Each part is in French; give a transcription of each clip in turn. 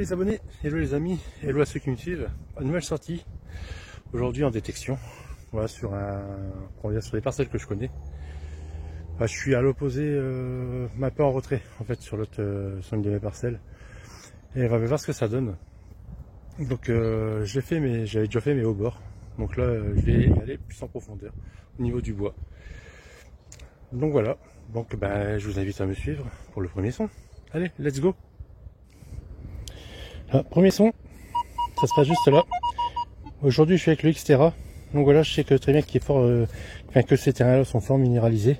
les abonnés, hello les amis, hello à ceux qui me suivent. Une nouvelle sortie aujourd'hui en détection. Voilà, sur des parcelles que je connais. Enfin, je suis à l'opposé, un peu en retrait en fait sur une de mes parcelles. Et on va voir ce que ça donne. Donc j'ai fait j'avais déjà fait mes hauts bords. Donc là je vais aller plus en profondeur au niveau du bois. Donc voilà. Donc je vous invite à me suivre pour le premier son. Allez, let's go. Alors, premier son, ça se passe juste là. Aujourd'hui je suis avec le Xterra. Donc voilà, je sais que très bien qu'il est fort, que ces terrains-là sont fort minéralisés.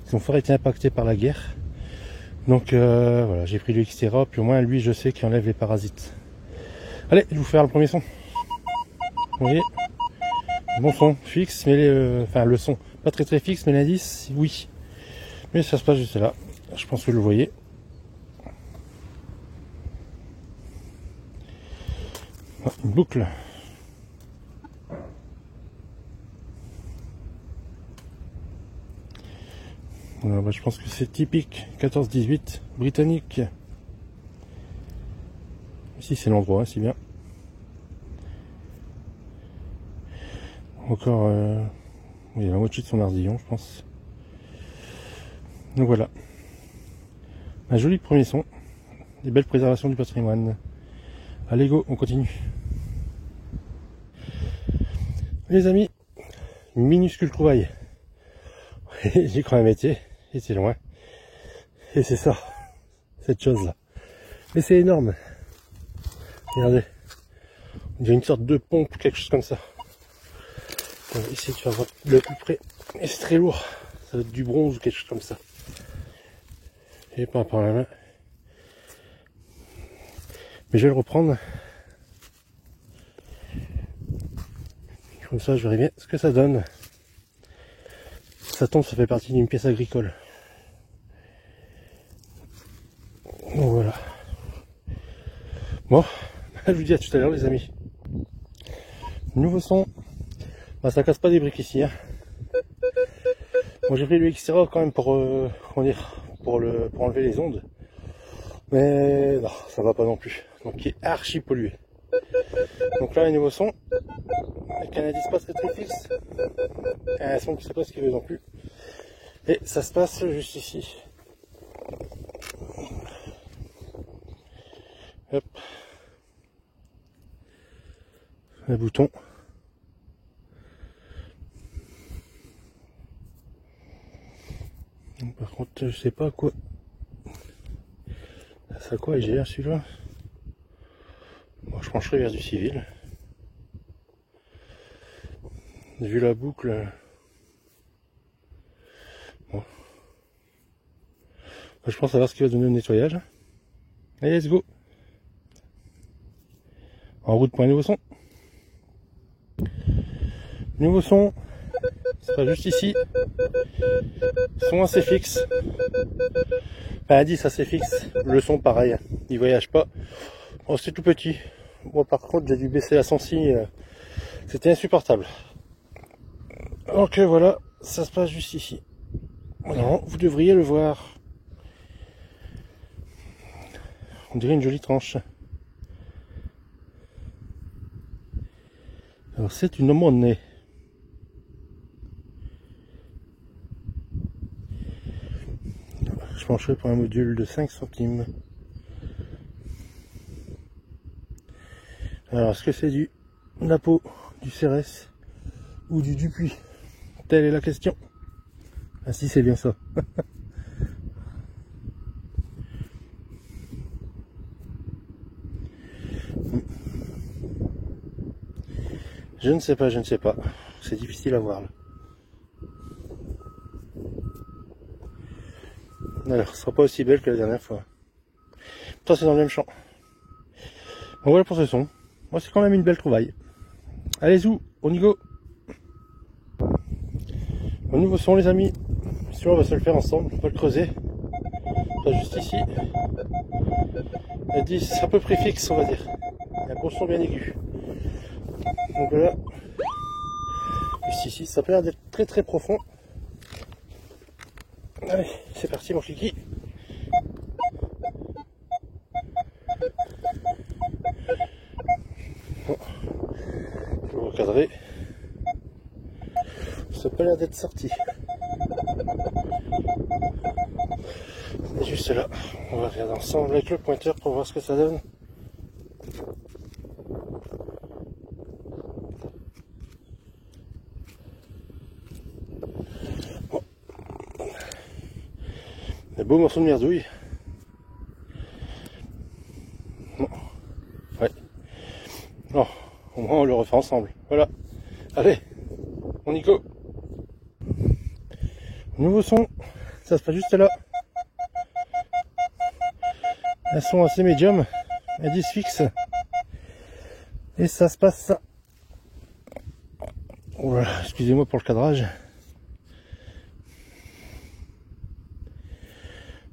Ils ont fort été impactés par la guerre. Donc voilà, j'ai pris le Xterra, puis au moins lui je sais qu'il enlève les parasites. Allez, je vais vous faire le premier son. Vous voyez, bon son, fixe, mais le son, pas très fixe, mais l'indice, oui. Mais ça se passe juste là. Je pense que vous le voyez. Une boucle. Voilà, je pense que c'est typique 14-18 britannique. Ici c'est l'endroit, hein, c'est bien. Encore il y a la moitié de son ardillon, je pense. Donc voilà. Un joli premier son. Des belles préservations du patrimoine. Allez go, on continue. Les amis, minuscule trouvaille. J'ai quand même été loin. Et c'est ça, cette chose là. Mais c'est énorme. Regardez. Il y a une sorte de pompe, quelque chose comme ça. Ici tu vas voir le plus près. Et c'est très lourd. Ça va être du bronze ou quelque chose comme ça. Et pas par la main. Mais je vais le reprendre. Comme ça je verrai bien ce que ça donne. Ça tombe, ça fait partie d'une pièce agricole. Donc voilà. Bon, je vous dis à tout à l'heure les amis. Nouveau son. Ça casse pas des briques ici. Hein. Bon, j'ai pris le Xterra quand même pour enlever les ondes. Mais non, ça va pas non plus. Donc il est archi pollué. Donc là un nouveau son. Avec un indice pas très fixe. Un son qui ne sait pas ce qu'il veut non plus. Et ça se passe juste ici. Hop. Un bouton. Par contre, je sais pas quoi. Ça quoi il gère celui-là. Bon, je pencherai vers du civil. Vu la boucle. Bon. Je pense savoir ce qu'il va donner au nettoyage. Allez, let's go. En route pour un nouveau son. Nouveau son. C'est pas juste ici. Son assez fixe. Enfin, indice assez fixe. Le son pareil. Il voyage pas. Oh, c'est tout petit. Moi par contre j'ai dû baisser la sensi. C'était insupportable. Donc voilà, ça se passe juste ici. Non, vous devriez le voir. On dirait une jolie tranche. Alors c'est une monnaie. Je pencherai pour un module de 5 centimes. Alors est-ce que c'est du Napo, du CRS ou du Dupuis? Telle est la question. Ah si, c'est bien ça. Je ne sais pas. C'est difficile à voir là. Alors, ce sera pas aussi belle que la dernière fois. Toi, c'est dans le même champ. Bon, voilà pour ce son. Moi, c'est quand même une belle trouvaille. Allez, zou, on y go. Un nouveau son, les amis. Celui-là, on va se le faire ensemble. On va le creuser. Pas juste ici. Elle dit, c'est à peu près fixe, on va dire. Un gros son bien aigu. Donc voilà. Ici, ça peut l'air d'être très très profond. Allez, c'est parti mon kiki. regarderai. Ça n'a pas l'air d'être sorti. C'est juste là. On va regarder ensemble avec le pointeur pour voir ce que ça donne. Bon. Un beau morceau de merdouille. Bon. Ouais. Non. Au moins on le refait ensemble. Voilà. Allez. On y go. Nouveau son. Ça se passe juste là. Un son assez médium, un 10 fixe, et ça se passe ça. Voilà, excusez-moi pour le cadrage.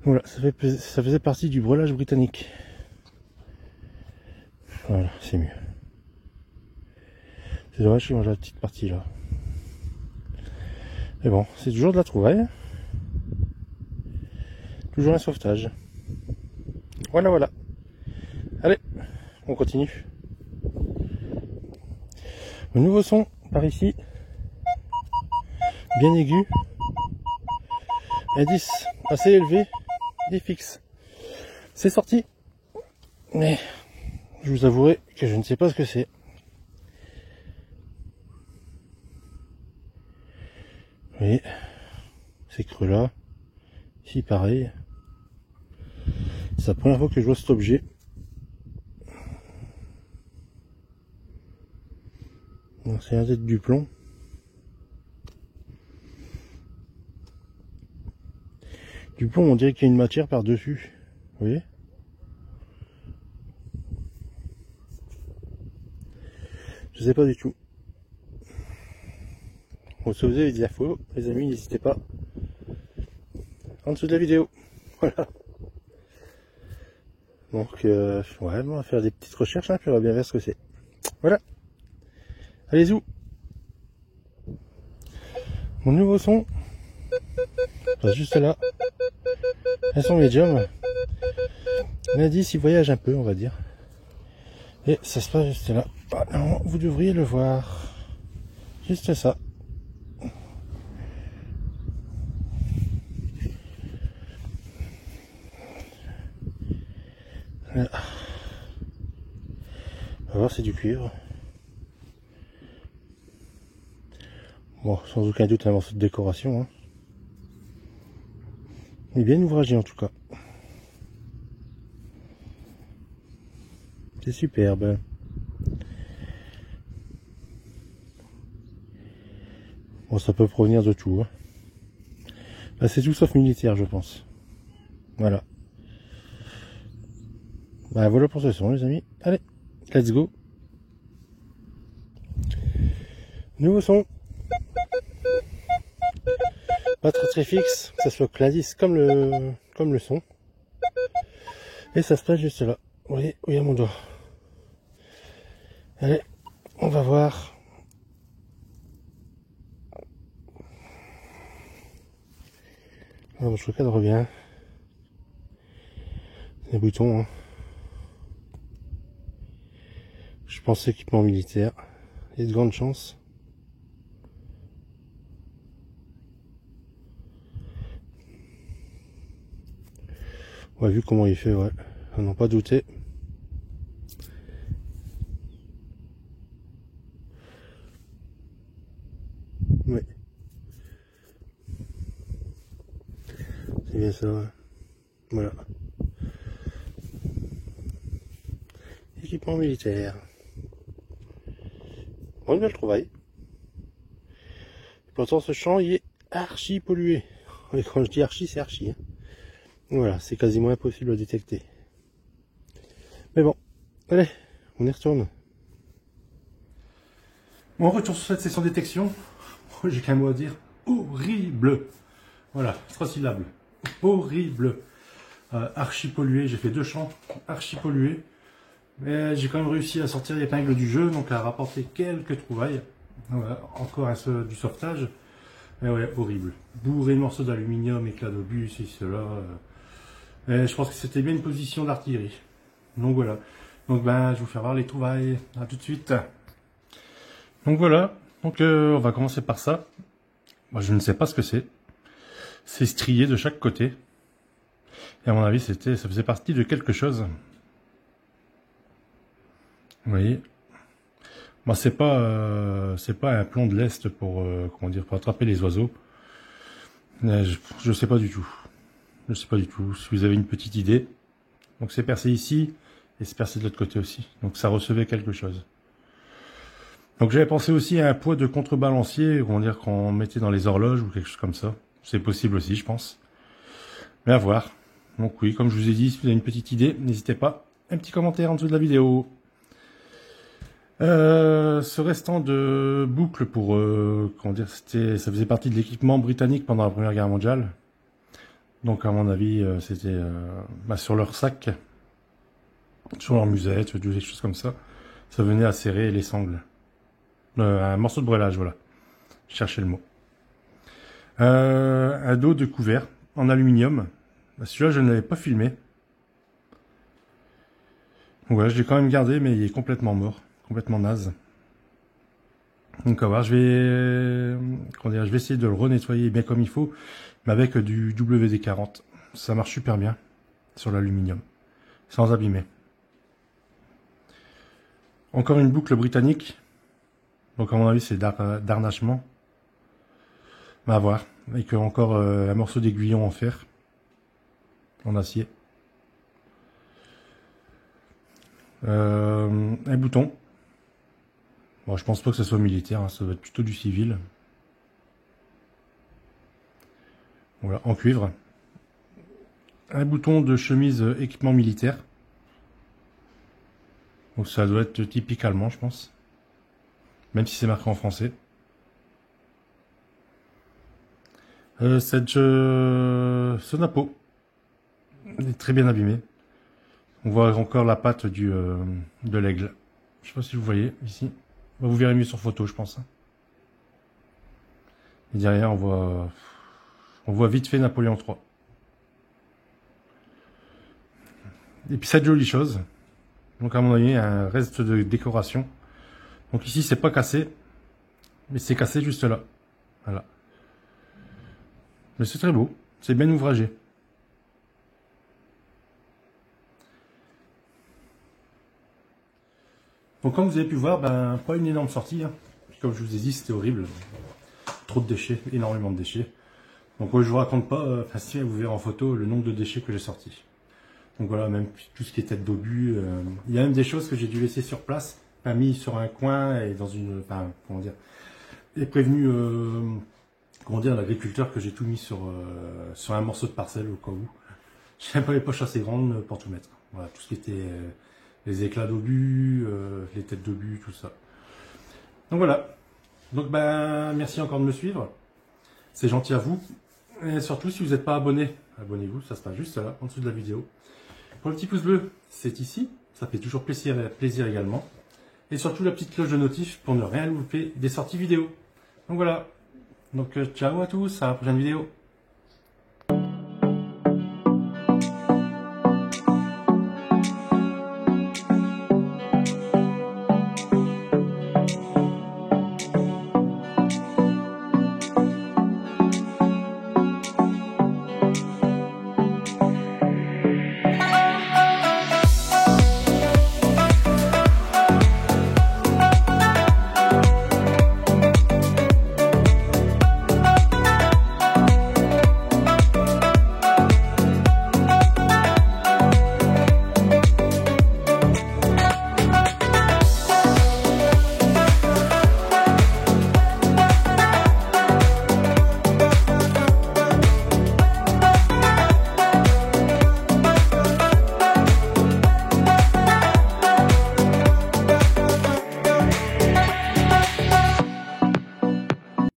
Voilà, ça faisait partie du brelage britannique. Voilà, c'est mieux. C'est dommage qu'il mange la petite partie là. Mais bon, c'est toujours de la trouvaille. Toujours un sauvetage. Voilà, voilà. Allez, on continue. Le nouveau son par ici. Bien aigu. Indice assez élevé et fixe. C'est sorti. Mais je vous avouerai que je ne sais pas ce que c'est. Vous voyez, c'est creux là. Ici pareil. C'est la première fois que je vois cet objet. C'est un d'être du plomb. Du plomb, on dirait qu'il y a une matière par-dessus. Vous voyez? Je sais pas du tout. Bon, si vous avez des infos, les amis, n'hésitez pas. En dessous de la vidéo. Voilà. Donc, ouais, on va faire des petites recherches, hein, puis on va bien voir ce que c'est. Voilà. Allez-y. Mon nouveau son. Passe juste là. Un son médium. L'indice, il voyage un peu, on va dire. Et ça se passe juste là. Ah non, vous devriez le voir. Juste ça. Voilà. On va voir, c'est du cuivre. Bon, sans aucun doute un morceau de décoration. Hein. Mais bien ouvragé en tout cas. C'est superbe. Bon, ça peut provenir de tout. Hein. Là, c'est tout sauf militaire, je pense. Voilà. Bah voilà pour ce son, les amis. Allez, let's go. Nouveau son. Pas très fixe, ça se cladisse comme le son. Et ça se passe juste là. Vous voyez, où il y a mon doigt. Allez, on va voir. Alors, je recadre bien. Les boutons. Hein. Je pense équipement militaire. Il y a de grandes chances. Ouais, vu comment il fait, ouais. À n'en pas douter. Ouais. C'est bien ça, ouais. Voilà. Équipement militaire. Bon, une belle trouvaille. Pourtant, ce champ, il est archi pollué. Et quand je dis archi, c'est archi. Hein. Voilà, c'est quasiment impossible à détecter. Mais bon, allez, on y retourne. Bon, retour sur cette session de détection. J'ai qu'un mot à dire. Horrible. Voilà, 3 syllabes. Horrible. Archi pollué, j'ai fait 2 champs archi pollués. Mais j'ai quand même réussi à sortir l'épingle du jeu, donc à rapporter quelques trouvailles. Voilà, encore du sauvetage. Mais ouais, horrible. Bourré de morceaux d'aluminium, éclat d'obus, et cela. Et je pense que c'était bien une position d'artillerie. Donc voilà. Donc ben, je vais vous faire voir les trouvailles. À tout de suite. Donc voilà, donc on va commencer par ça. Moi, je ne sais pas ce que c'est. C'est strié de chaque côté. Et à mon avis, ça faisait partie de quelque chose. Vous voyez. Moi, c'est pas un plomb de lest pour comment dire, pour attraper les oiseaux. Je sais pas du tout. Je sais pas du tout. Si vous avez une petite idée. Donc c'est percé ici et c'est percé de l'autre côté aussi. Donc ça recevait quelque chose. Donc j'avais pensé aussi à un poids de contrebalancier, comment dire, qu'on mettait dans les horloges ou quelque chose comme ça. C'est possible aussi, je pense. Mais à voir. Donc oui, comme je vous ai dit, si vous avez une petite idée, n'hésitez pas. Un petit commentaire en dessous de la vidéo. Ce restant de boucle pour, comment dire, ça faisait partie de l'équipement britannique pendant la Première Guerre mondiale. Donc à mon avis, c'était sur leur sac, sur leur musette, des choses comme ça. Ça venait à serrer les sangles. Un morceau de brelage, voilà. Je cherchais le mot. Un dos de couvert en aluminium. Celui-là, je ne l'avais pas filmé. Ouais, je l'ai quand même gardé, mais il est complètement mort. Complètement naze. Donc, on va voir, je vais essayer de le renettoyer bien comme il faut, mais avec du WD-40. Ça marche super bien sur l'aluminium, sans abîmer. Encore une boucle britannique. Donc, à mon avis, c'est d'harnachement. On va voir. Avec encore un morceau d'aiguillon en fer. En acier. Un bouton. Bon, je pense pas que ce soit militaire, hein, ça doit être plutôt du civil. Voilà, en cuivre. Un bouton de chemise équipement militaire. Donc ça doit être typique allemand, je pense. Même si c'est marqué en français. Ce napeau est très bien abîmé. On voit encore la patte de l'aigle. Je sais pas si vous voyez ici. Vous verrez mieux sur photo, je pense. Et derrière, on voit vite fait Napoléon III. Et puis cette jolie chose. Donc à mon avis, un reste de décoration. Donc ici, c'est pas cassé, mais c'est cassé juste là. Voilà. Mais c'est très beau. C'est bien ouvragé. Donc comme vous avez pu voir, pas une énorme sortie. Hein. Comme je vous ai dit, c'était horrible. Trop de déchets, énormément de déchets. Donc je vous raconte pas, si vous verrez en photo le nombre de déchets que j'ai sortis. Donc voilà, même tout ce qui est tête d'obus. Il y a même des choses que j'ai dû laisser sur place, pas mis sur un coin et dans une, comment dire, et prévenu, comment dire, l'agriculteur que j'ai tout mis sur un morceau de parcelle au cas où. J'avais pas les poches assez grandes pour tout mettre. Voilà, tout ce qui était les éclats d'obus, les têtes d'obus, tout ça. Donc voilà. Donc merci encore de me suivre. C'est gentil à vous. Et surtout, si vous n'êtes pas abonné, abonnez-vous, ça se passe juste là, en dessous de la vidéo. Pour le petit pouce bleu, c'est ici. Ça fait toujours plaisir également. Et surtout la petite cloche de notif pour ne rien louper des sorties vidéo. Donc voilà. Donc ciao à tous, à la prochaine vidéo.